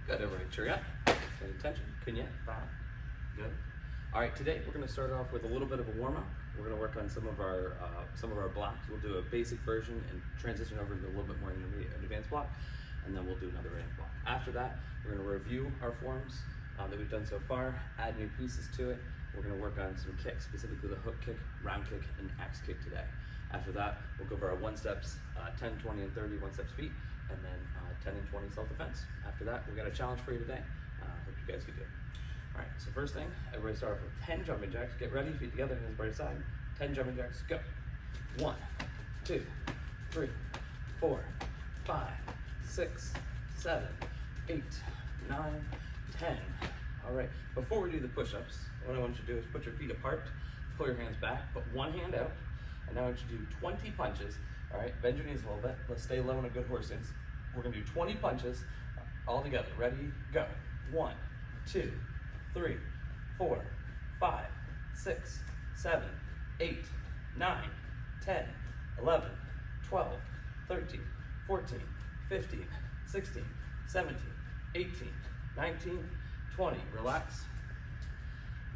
Good, everybody, cheer up. Pay attention. Kunya, good. All right, today we're going to start off with a little bit of a warm-up. We're going to work on some of our blocks. We'll do a basic version and transition over to a little bit more intermediate and advanced block, and then we'll do another advanced block. After that, we're going to review our forms that we've done so far, add new pieces to it. We're going to work on some kicks, specifically the hook kick, round kick, and axe kick today. After that, we'll go over our one steps, 10, 20, and 30 one-step feet, and then 10 and 20 self-defense. After that, we got a challenge for you today. Hope you guys can do it. All right, so first thing, everybody start off with 10 jumping jacks. Get ready, feet together, hands by your side. 10 jumping jacks, go. 1, 2, 3, 4, 5, 6, 7, 8, 9, 10. All right, before we do the push-ups, what I want you to do is put your feet apart, pull your hands back, put one hand out, and now I want you to do 20 punches. All right, bend your knees a little bit. Let's stay low in a good horse stance. We're gonna do 20 punches all together. Ready, go. 1, 2, 3, 4, 5, 6, 7, 8, 9, 10, 11, 12, 13, 14, 15, 16, 17, 18, 19, 20. Relax.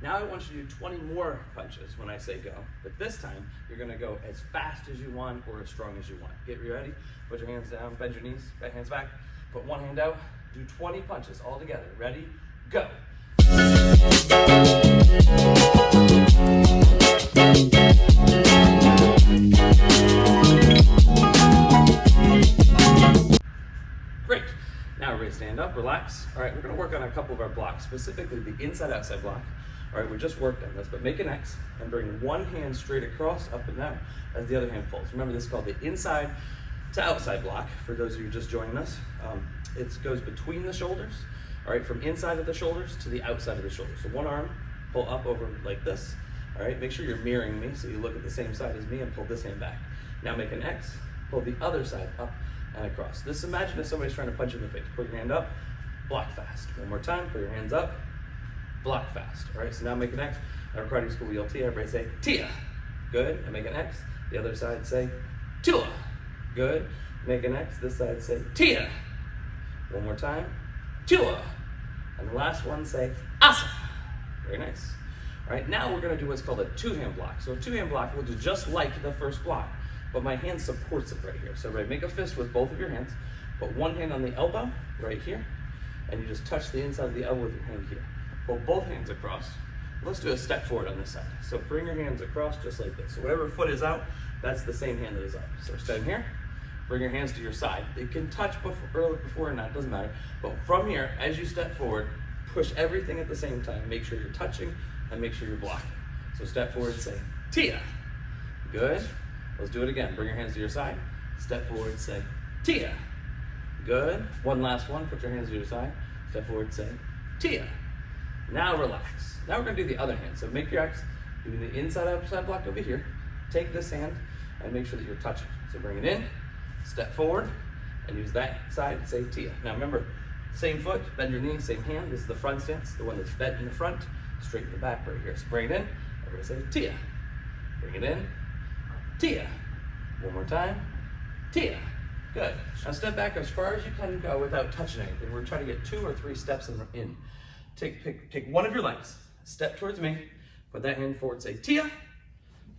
Now I want you to do 20 more punches when I say go, but this time you're gonna go as fast as you want or as strong as you want. Get ready, put your hands down, bend your knees, bend hands back, put one hand out, do 20 punches all together. Ready, go. Great. Now everybody stand up, relax. All right, we're gonna work on a couple of our blocks, specifically the inside-outside block. All right, we just worked on this, but make an X and bring one hand straight across, up and down, as the other hand pulls. Remember, this is called the inside to outside block, for those of you just joining us. It goes between the shoulders, all right, from inside of the shoulders to the outside of the shoulders. So one arm, pull up over like this, all right? Make sure you're mirroring me, so you look at the same side as me and pull this hand back. Now make an X, pull the other side up and across. This, imagine if somebody's trying to punch you in the face. Put your hand up, block fast. One more time, put your hands up, block fast. All right, so now make an X. Our karate school yell Tia, everybody say Tia. Good, and make an X. The other side say Tua. Good, make an X. This side say Tia. One more time, Tua. And the last one say Asa. Very nice. All right, now we're gonna do what's called a two-hand block. So a two-hand block will do just like the first block, but my hand supports it right here. So right, make a fist with both of your hands, put one hand on the elbow right here, and you just touch the inside of the elbow with your hand here. Pull both hands across. Let's do a step forward on this side. So bring your hands across just like this. So whatever foot is out, that's the same hand that is up. So stand here, bring your hands to your side. It can touch before or not, doesn't matter. But from here, as you step forward, push everything at the same time. Make sure you're touching and make sure you're blocking. So step forward and say, Tia. Good. Let's do it again. Bring your hands to your side. Step forward and say, Tia. Good. One last one. Put your hands to your side. Step forward and say, Tia. Now relax. Now we're gonna do the other hand. So make your X, do the inside outside block over here. Take this hand and make sure that you're touching. So bring it in, step forward, and use that side and say Tia. Now remember, same foot, bend your knee, same hand. This is the front stance, the one that's bent in the front, straight in the back right here. So bring it in, everybody say Tia. Bring it in, Tia. One more time, Tia. Good. Now step back as far as you can go without touching anything. We're trying to get 2 or 3 steps in. Take one of your legs, step towards me, put that hand forward, say Tia.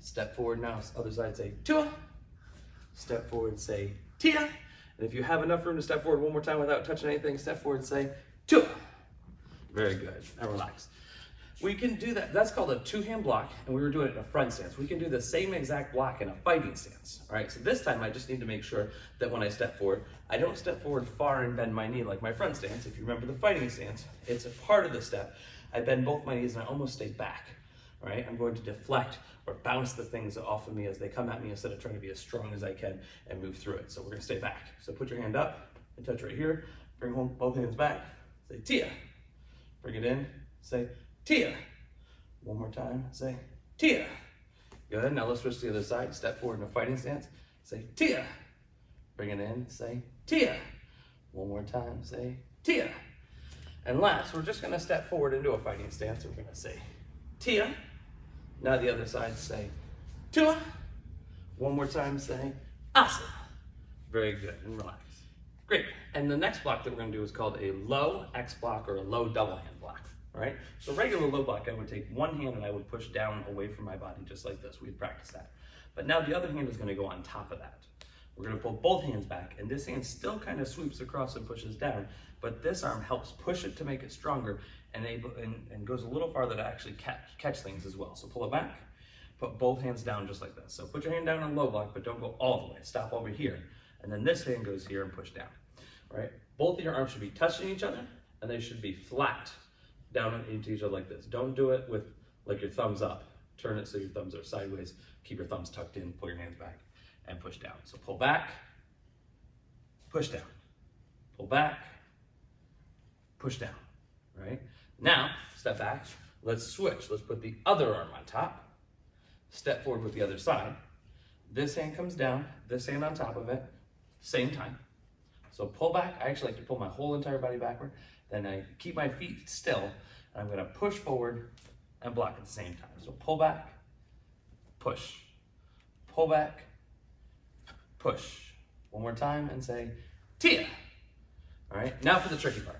Step forward now, other side, say Tua. Step forward, say Tia. And if you have enough room to step forward one more time without touching anything, step forward and say Tua. Very good. Now relax. We can do that. That's called a two-hand block, and we were doing it in a front stance. We can do the same exact block in a fighting stance. All right, so this time I just need to make sure that when I step forward, I don't step forward far and bend my knee like my front stance. If you remember the fighting stance, it's a part of the step. I bend both my knees and I almost stay back. All right, I'm going to deflect or bounce the things off of me as they come at me instead of trying to be as strong as I can and move through it. So we're gonna stay back. So put your hand up and touch right here. Bring home both hands back. Say Tia. Bring it in. Say Tia. One more time. Say Tia. Good. Now let's switch to the other side. Step forward in a fighting stance. Say Tia. Bring it in. Say Tia. One more time. Say Tia. And last, we're just gonna step forward into a fighting stance. We're gonna say Tia. Now the other side, say Tua. One more time, say Asa. Very good, and relax. Great. And the next block that we're going to do is called a low X block or a low double hand block. All right. So regular low block, I would take one hand and I would push down away from my body just like this. We'd practice that. But now the other hand is going to go on top of that. We're going to pull both hands back, and this hand still kind of swoops across and pushes down, but this arm helps push it to make it stronger and goes a little farther to actually catch things as well. So pull it back, put both hands down just like this. So put your hand down on low block, but don't go all the way. Stop over here. And then this hand goes here and push down. All right? Both of your arms should be touching each other, and they should be flat down into each other like this. Don't do it with like your thumbs up. Turn it so your thumbs are sideways. Keep your thumbs tucked in, pull your hands back, and push down. So pull back, push down. Pull back, push down, right? Now, step back, let's switch. Let's put the other arm on top, step forward with the other side. This hand comes down, this hand on top of it, same time. So pull back, I actually like to pull my whole entire body backward, then I keep my feet still, and I'm gonna push forward and block at the same time. So pull back, push, pull back, push. One more time and say, Tia. All right, now for the tricky part.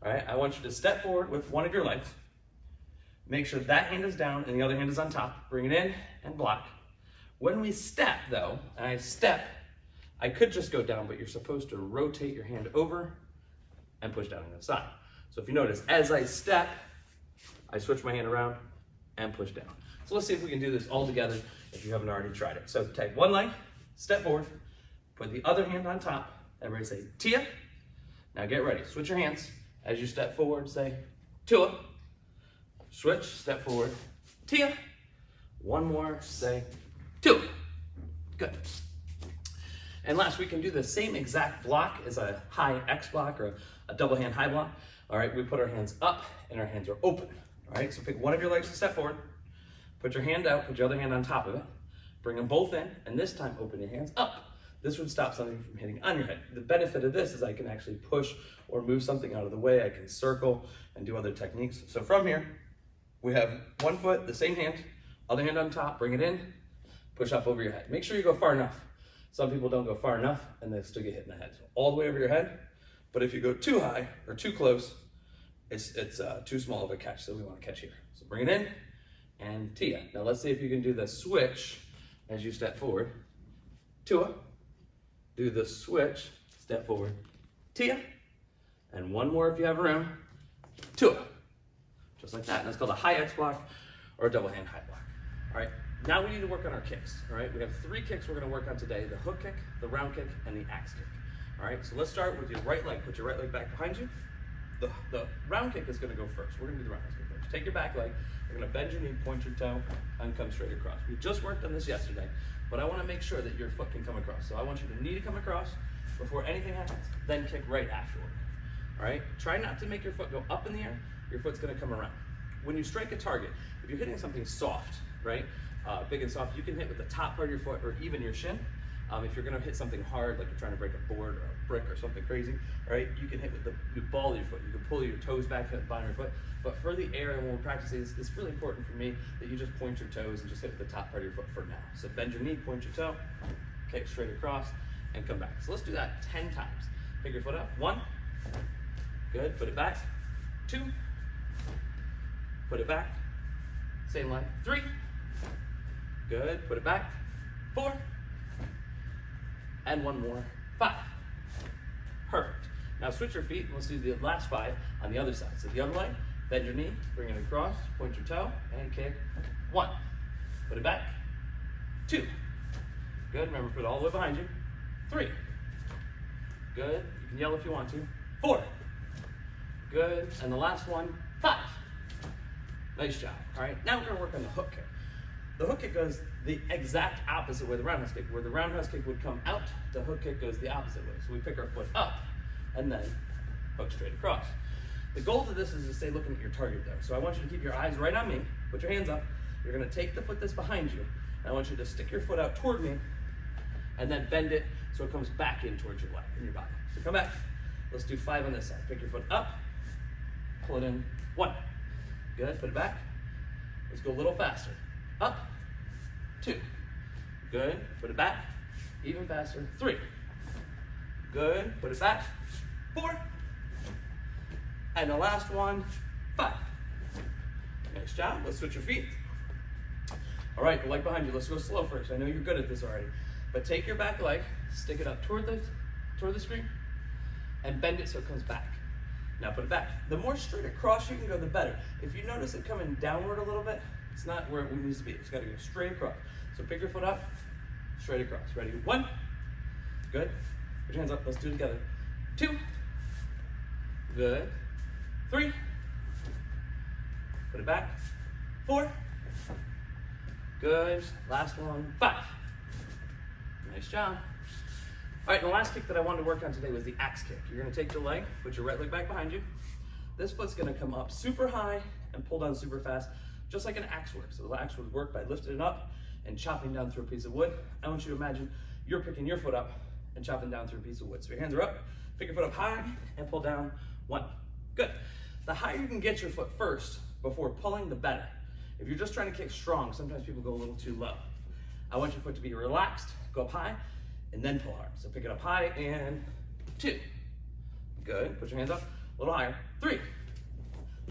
All right, I want you to step forward with one of your legs. Make sure that hand is down and the other hand is on top. Bring it in and block. When we step though, and I step, I could just go down, but you're supposed to rotate your hand over and push down on the side. So if you notice, as I step, I switch my hand around and push down. So let's see if we can do this all together if you haven't already tried it. So take one leg, step forward, put the other hand on top. Everybody say, Tia. Now get ready. Switch your hands. As you step forward, say, Tua. Switch, step forward, Tia. One more, say, Tua. Good. And last, we can do the same exact block as a high X block or a double hand high block. All right, we put our hands up and our hands are open. All right, so pick one of your legs to step forward. Put your hand out, put your other hand on top of it. Bring them both in, and this time open your hands up. This would stop something from hitting on your head. The benefit of this is I can actually push or move something out of the way. I can circle and do other techniques. So from here, we have one foot, the same hand, other hand on top, bring it in, push up over your head. Make sure you go far enough. Some people don't go far enough and they still get hit in the head. So all the way over your head, but if you go too high or too close, it's too small of a catch, so we want to catch here. So bring it in and Tia. Now let's see if you can do the switch as you step forward. Tua. Do the switch, step forward, Tia. And one more if you have room, Tua. Just like that. And that's called a high X block or a double hand high block. All right, now we need to work on our kicks. All right, we have 3 kicks we're gonna work on today: the hook kick, the round kick, and the axe kick. All right, so let's start with your right leg. Put your right leg back behind you. The round kick is gonna go first. We're gonna do the round kick first. Take your back leg, you're gonna bend your knee, point your toe, and come straight across. We just worked on this yesterday, but I wanna make sure that your foot can come across. So I want your knee to come across before anything happens, then kick right afterward. All right, try not to make your foot go up in the air. Your foot's gonna come around. When you strike a target, if you're hitting something soft, right, big and soft, you can hit with the top part of your foot or even your shin. If you're gonna hit something hard, like you're trying to break a board or a brick or something crazy, all right, you can hit with the ball of your foot. You can pull your toes back, hit the bottom of your foot. But for the air, and when we're practicing, it's really important for me that you just point your toes and just hit with the top part of your foot for now. So bend your knee, point your toe, kick straight across, and come back. So let's do that 10 times. Pick your foot up. 1, good, put it back. 2, put it back. Same line. 3, good, put it back. 4, and one more. 5. Perfect. Now switch your feet and let's do the last 5 on the other side. So the other leg, bend your knee, bring it across, point your toe, and kick. 1, put it back. 2, good, remember put it all the way behind you. 3, good, you can yell if you want to. 4, good, and the last one, 5. Nice job. All right, now we're gonna work on the hook kick. The hook kick goes the exact opposite way the roundhouse kick. Where the roundhouse kick would come out, the hook kick goes the opposite way. So we pick our foot up and then hook straight across. The goal to this is to stay looking at your target though. So I want you to keep your eyes right on me, put your hands up. You're gonna take the foot that's behind you, and I want you to stick your foot out toward me and then bend it so it comes back in towards your leg and your body. So come back. Let's do 5 on this side. Pick your foot up, pull it in. 1, good, put it back. Let's go a little faster. Up, 2, good, put it back, even faster. 3, Good, put it back. 4. And the last one, 5. Nice job, let's switch your feet. All right, the leg behind you, let's go slow first. I know you're good at this already. But take your back leg, stick it up toward the screen, and bend it so it comes back. Now put it back. The more straight across you can go, the better. If you notice it coming downward a little bit, it's not where it needs to be. It's gotta go straight across. So pick your foot up, straight across. Ready? 1. Good. Put your hands up, let's do it together. 2. Good. 3. Put it back. 4. Good. Last one. 5. Nice job. All right, and the last kick that I wanted to work on today was the axe kick. You're gonna take your leg, put your right leg back behind you. This foot's gonna come up super high and pull down super fast, just like an axe works. So the axe would work by lifting it up and chopping down through a piece of wood. I want you to imagine you're picking your foot up and chopping down through a piece of wood. So your hands are up, pick your foot up high and pull down. 1. Good. The higher you can get your foot first before pulling, the better. If you're just trying to kick strong, sometimes people go a little too low. I want your foot to be relaxed, go up high, and then pull hard. So pick it up high and 2. Good, put your hands up, a little higher. 3.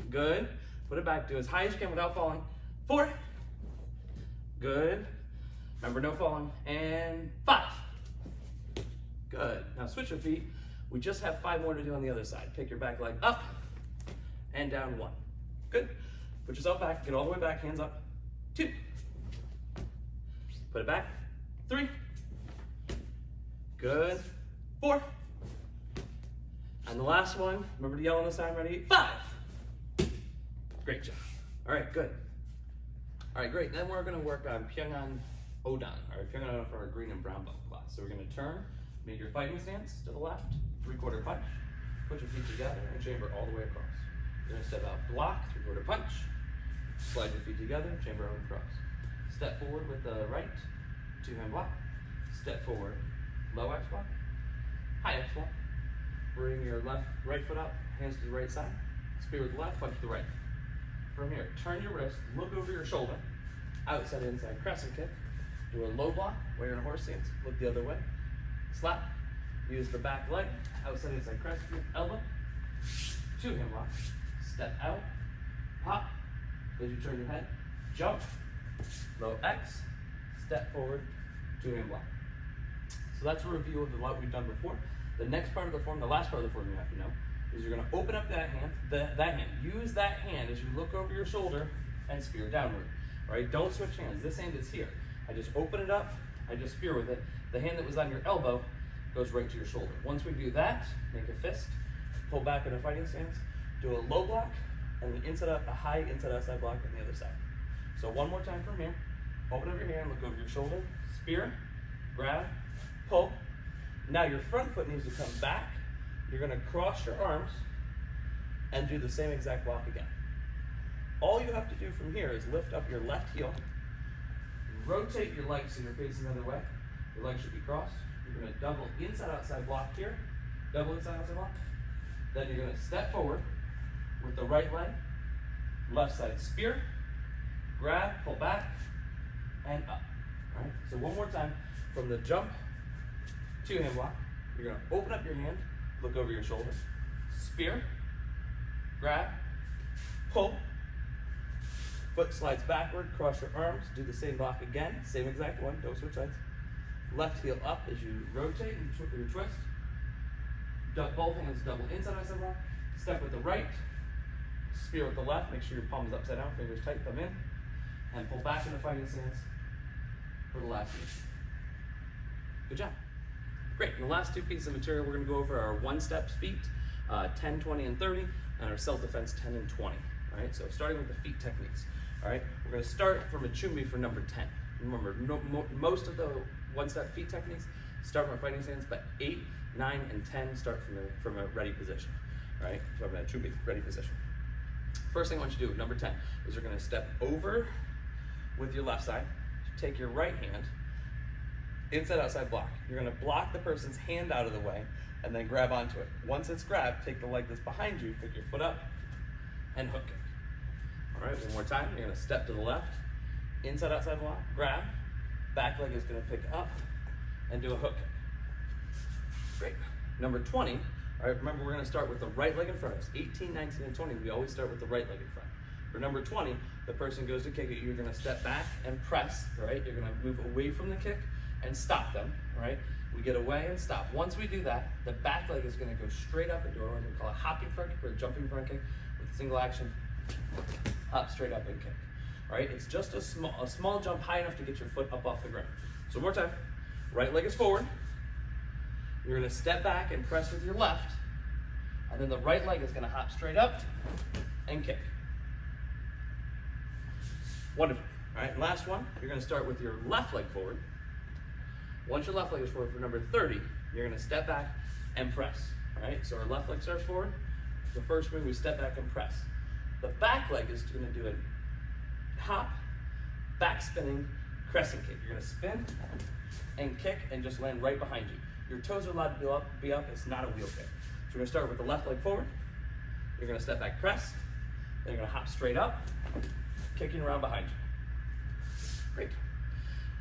Good, put it back, do as high as you can without falling. 4. Good, remember no falling. And 5. Good, now switch your feet. We just have 5 more to do on the other side. Pick your back leg up and down. 1. Good, put yourself back, get all the way back, hands up. 2. Put it back. 3. Good. 4. And the last one, remember to yell on the side, ready? 5. Great job. All right, good. All right, great. Then we're gonna work on Pyongan Odan, all right, Pyongan Odan for our green and brown belt class. So we're gonna turn, make your fighting stance to the left, 3/4 punch, put your feet together and chamber all the way across. You're gonna step out, block, 3/4 punch, slide your feet together, chamber out and cross. Step forward with the right, 2-hand block, step forward, low X block, high X block. Bring your right foot up, hands to the right side, spear with the left, punch with the right. From here, turn your wrist, look over your shoulder, outside, inside, crescent kick, do a low block, while you're in a horse stance, look the other way, slap, use the back leg, outside, inside, crescent kick, elbow, 2-hand block, step out, pop, as you turn your head, jump, low X, step forward, 2-hand block. So that's a review of what we've done before. The next part of the form, the last part of the form you have to know, is you're gonna open up that hand, use that hand as you look over your shoulder and spear downward, all right? Don't switch hands, this hand is here. I just open it up, I just spear with it. The hand that was on your elbow goes right to your shoulder. Once we do that, make a fist, pull back in a fighting stance, do a low block, and a high inside outside block on the other side. So one more time from here, open up your hand, look over your shoulder, spear, grab, pull. Now your front foot needs to come back. You're gonna cross your arms and do the same exact block again. All you have to do from here is lift up your left heel, rotate your legs so you're facing the other way. Your legs should be crossed. You're gonna double inside outside block here, double inside outside block. Then you're gonna step forward with the right leg, left side spear, grab, pull back, and up. All right, so one more time, from the jump, 2-hand block, you're gonna open up your hand, look over your shoulder, spear, grab, pull, foot slides backward, cross your arms, do the same block again, same exact one, don't switch sides. Left heel up as you rotate and your twist. Both hands double inside outside block, step with the right, spear with the left, make sure your palm is upside down, fingers tight, thumb in, and pull back in the fighting stance for the last piece. Good job. Great, and the last 2 pieces of material we're gonna go over are 1-steps feet, 10, 20, and 30, and our self-defense 10 and 20. All right, so starting with the feet techniques. All right, we're gonna start from a chumbi for number 10. Remember, most of the 1-step feet techniques start from a fighting stance, but 8, 9, and 10 start from a ready position. All right, from a chumbi, ready position. First thing I want you to do, number 10, is you're gonna step over with your left side, take your right hand, inside outside block. You're gonna block the person's hand out of the way and then grab onto it. Once it's grabbed, take the leg that's behind you, pick your foot up, and hook kick. All right, one more time. You're gonna step to the left, inside outside block, grab, back leg is gonna pick up and do a hook kick. Great. Number 20, all right, remember we're gonna start with the right leg in front of us. 18, 19, and 20, we always start with the right leg in front. For number 20, the person goes to kick it, you're gonna step back and press, right? You're gonna move away from the kick and stop them, right? We get away and stop. Once we do that, the back leg is gonna go straight up into what we call a hopping front kick or a jumping front kick with a single action, hop straight up and kick. All right, it's just a small jump high enough to get your foot up off the ground. So one more time, right leg is forward. You're gonna step back and press with your left, and then the right leg is gonna hop straight up and kick. Wonderful. All right, last one, you're gonna start with your left leg forward. Once your left leg is forward for number 30, you're gonna step back and press. All right, so our left leg starts forward. The first move, we step back and press. The back leg is gonna do a hop, back spinning, crescent kick. You're gonna spin and kick and just land right behind you. Your toes are allowed to be up, it's not a wheel kick. So we're gonna start with the left leg forward. You're gonna step back, press. Then you're gonna hop straight up, kicking around behind you. Great.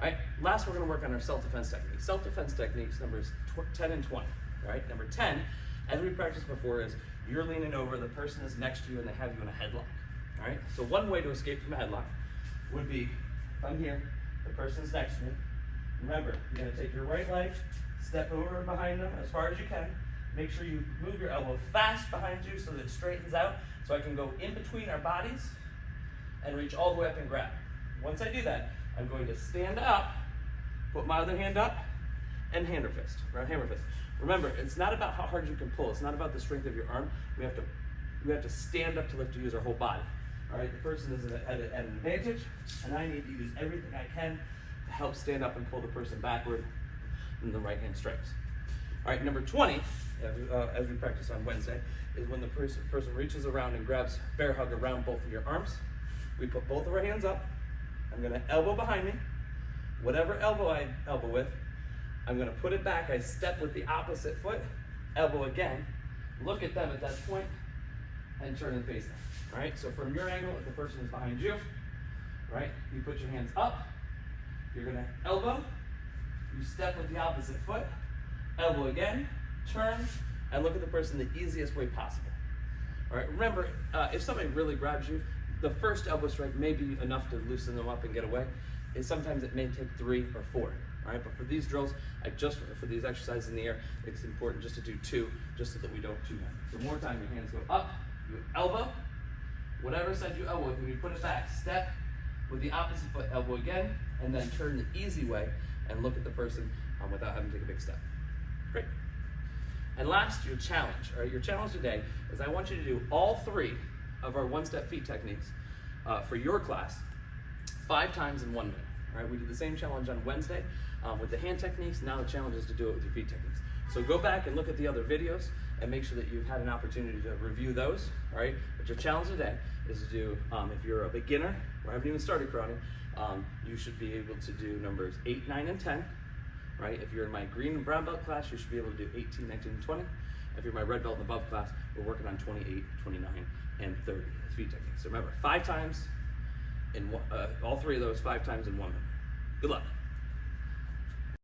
All right, last we're gonna work on our self-defense techniques. Self-defense techniques, numbers 10 and 20, all right? Number 10, as we practiced before, is you're leaning over, the person is next to you, and they have you in a headlock, all right? So one way to escape from a headlock would be, if I'm here, the person's next to me. Remember, you're gonna take your right leg, step over behind them as far as you can. Make sure you move your elbow fast behind you so that it straightens out, so I can go in between our bodies and reach all the way up and grab. Once I do that, I'm going to stand up, put my other hand up, and hammer fist, right? Hammer fist. Remember, it's not about how hard you can pull. It's not about the strength of your arm. We have to stand up to lift, to use our whole body. All right, the person is at an advantage, and I need to use everything I can to help stand up and pull the person backward in the right hand strikes. All right, number 20, as we practiced on Wednesday, is when the person reaches around and grabs bear hug around both of your arms. We put both of our hands up. I'm gonna elbow behind me. Whatever elbow I elbow with, I'm gonna put it back. I step with the opposite foot, elbow again, look at them at that point, and turn and face them. All right, so from your angle, if the person is behind you, right, you put your hands up, you're gonna elbow, you step with the opposite foot, elbow again, turn, and look at the person the easiest way possible. All right, remember, if somebody really grabs you, the first elbow strike may be enough to loosen them up and get away. Sometimes it may take 3 or 4. All right, but for these drills, for these exercises in the air, it's important just to do 2, just so that we don't too much. So more time, your hands go up, you elbow, whatever side you elbow with, when you put it back, step with the opposite foot, elbow again, and then turn the easy way and look at the person without having to take a big step. Great. And last, your challenge. All right, your challenge today is I want you to do all 3 of our one-step feet techniques for your class 5 times in 1 minute. All right, we did the same challenge on Wednesday with the hand techniques. Now the challenge is to do it with your feet techniques. So go back and look at the other videos and make sure that you've had an opportunity to review those. All right, but your challenge today is to do, if you're a beginner or haven't even started karate, you should be able to do numbers 8, 9, and 10. Right? If you're in my green and brown belt class, you should be able to do 18, 19, and 20. If you're my red belt and above class, we're working on 28, 29, and 30 feet techniques. So remember, 5 times in all 3 of those, 5 times in 1 minute. Good luck.